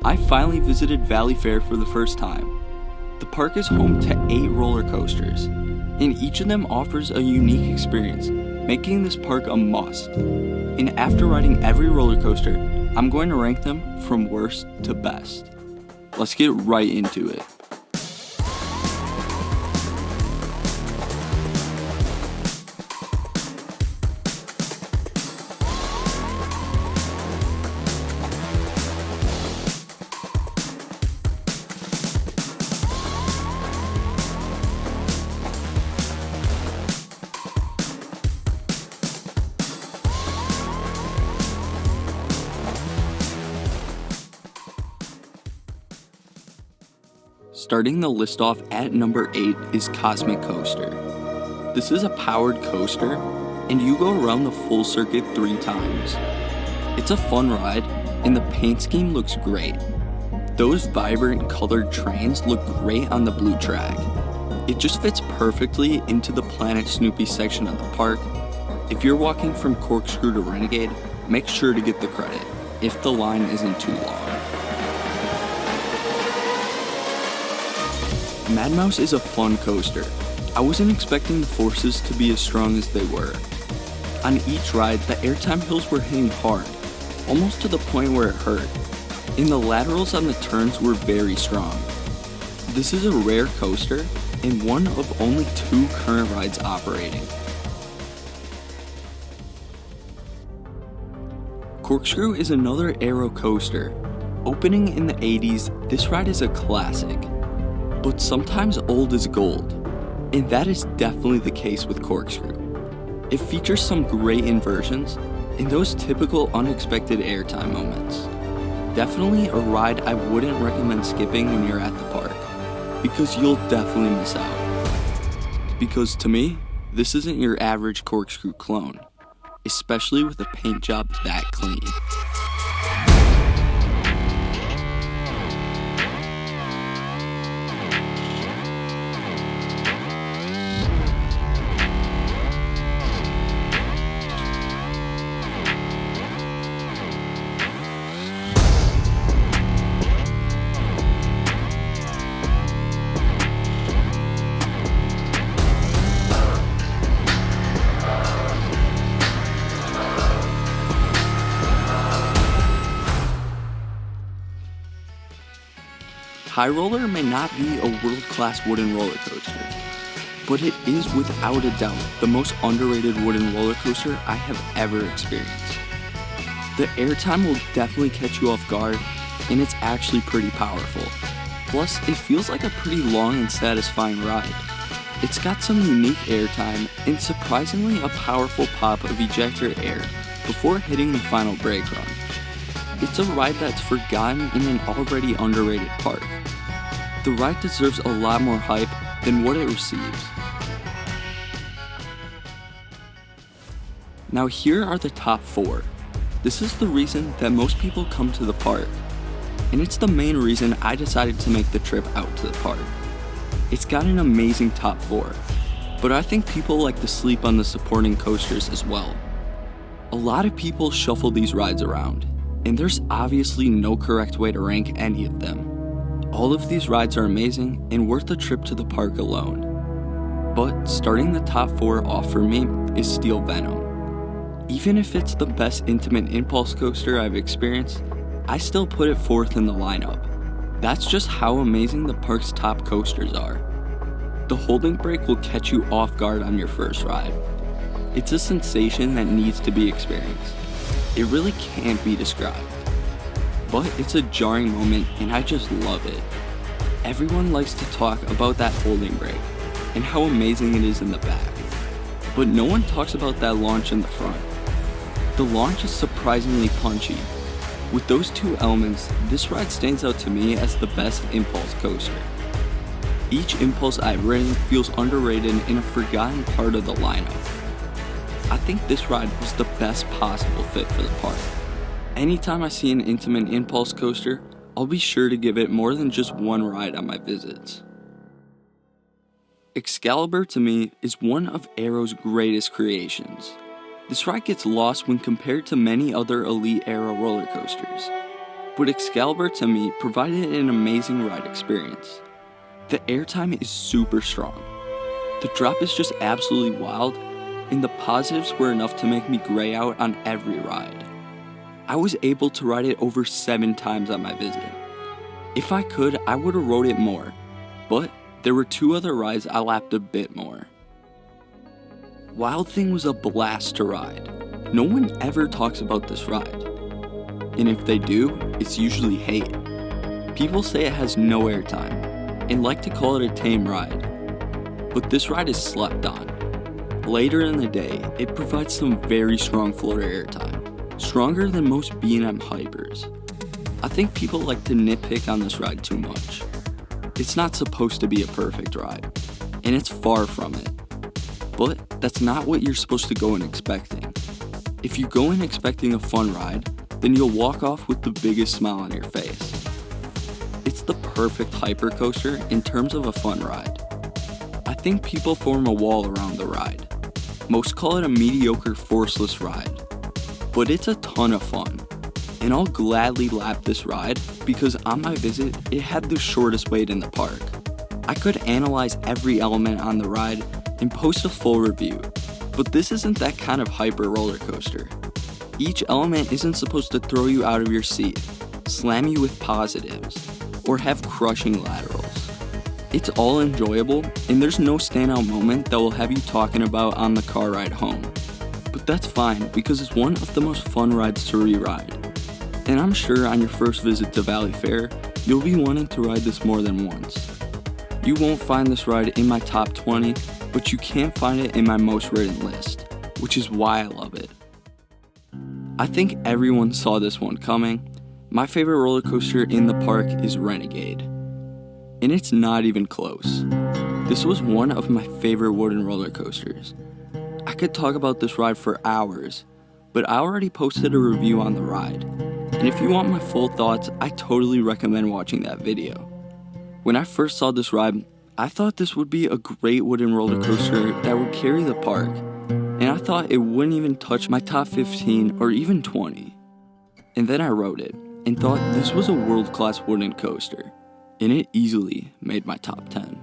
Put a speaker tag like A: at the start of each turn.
A: I finally visited Valleyfair for the first time. The park is home to 8 roller coasters, and each of them offers a unique experience, making this park a must. And after riding every roller coaster, I'm going to rank them from worst to best. Let's get right into it. Starting the list off at number 8 is Cosmic Coaster. This is a powered coaster, and you go around the full circuit 3 times. It's a fun ride, and the paint scheme looks great. Those vibrant colored trains look great on the blue track. It just fits perfectly into the Planet Snoopy section of the park. If you're walking from Corkscrew to Renegade, make sure to get the credit, if the line isn't too long. Mad Mouse is a fun coaster. I wasn't expecting the forces to be as strong as they were. On each ride, the airtime hills were hitting hard, almost to the point where it hurt, and the laterals on the turns were very strong. This is a rare coaster, and one of only 2 current rides operating. Corkscrew is another aero coaster. Opening in the 80s, this ride is a classic. But sometimes old is gold, and that is definitely the case with Corkscrew. It features some great inversions and those typical unexpected airtime moments. Definitely a ride I wouldn't recommend skipping when you're at the park, because you'll definitely miss out. Because to me, this isn't your average Corkscrew clone, especially with a paint job that clean. High Roller may not be a world-class wooden roller coaster, but it is without a doubt the most underrated wooden roller coaster I have ever experienced. The airtime will definitely catch you off guard, and it's actually pretty powerful. Plus, it feels like a pretty long and satisfying ride. It's got some unique airtime and surprisingly a powerful pop of ejector air before hitting the final brake run. It's a ride that's forgotten in an already underrated park. The ride deserves a lot more hype than what it receives. Now here are the top 4. This is the reason that most people come to the park, and it's the main reason I decided to make the trip out to the park. It's got an amazing top 4, but I think people like to sleep on the supporting coasters as well. A lot of people shuffle these rides around, and there's obviously no correct way to rank any of them. All of these rides are amazing and worth a trip to the park alone. But starting the top 4 off for me is Steel Venom. Even if it's the best intimate impulse coaster I've experienced, I still put it 4th in the lineup. That's just how amazing the park's top coasters are. The holding brake will catch you off guard on your first ride. It's a sensation that needs to be experienced. It really can't be described. But it's a jarring moment and I just love it. Everyone likes to talk about that holding brake and how amazing it is in the back. But no one talks about that launch in the front. The launch is surprisingly punchy. With those 2 elements, this ride stands out to me as the best impulse coaster. Each impulse I've ridden feels underrated and a forgotten part of the lineup. I think this ride was the best possible fit for the park. Anytime I see an intimate impulse coaster, I'll be sure to give it more than just one ride on my visits. Excalibur to me is one of Aero's greatest creations. This ride gets lost when compared to many other elite Aero roller coasters. but Excalibur to me provided an amazing ride experience. The airtime is super strong. The drop is just absolutely wild, and the positives were enough to make me gray out on every ride. I was able to ride it over 7 times on my visit. If I could, I would have rode it more, but there were 2 other rides I lapped a bit more. Wild Thing was a blast to ride. No one ever talks about this ride. And if they do, it's usually hate. People say it has no airtime, and like to call it a tame ride. But this ride is slept on. Later in the day, it provides some very strong floor airtime, stronger than most B&M hypers. I think people like to nitpick on this ride too much. It's not supposed to be a perfect ride, and it's far from it. But that's not what you're supposed to go in expecting. If you go in expecting a fun ride, then you'll walk off with the biggest smile on your face. It's the perfect hyper coaster in terms of a fun ride. I think people form a wall around the ride. Most call it a mediocre forceless ride, but it's a ton of fun. And I'll gladly lap this ride because on my visit, it had the shortest wait in the park. I could analyze every element on the ride and post a full review, but this isn't that kind of hyper roller coaster. Each element isn't supposed to throw you out of your seat, slam you with positives, or have crushing laterals. It's all enjoyable, and there's no standout moment that will have you talking about on the car ride home. But that's fine because it's one of the most fun rides to re-ride. And I'm sure on your first visit to Valleyfair, you'll be wanting to ride this more than once. You won't find this ride in my top 20, but you can't find it in my most ridden list, which is why I love it. I think everyone saw this one coming. My favorite roller coaster in the park is Renegade, and it's not even close. This was one of my favorite wooden roller coasters. I could talk about this ride for hours, but I already posted a review on the ride, and if you want my full thoughts, I totally recommend watching that video. When I first saw this ride, I thought this would be a great wooden roller coaster that would carry the park, and I thought it wouldn't even touch my top 15 or even 20. And then I rode it, and thought this was a world-class wooden coaster, and it easily made my top 10.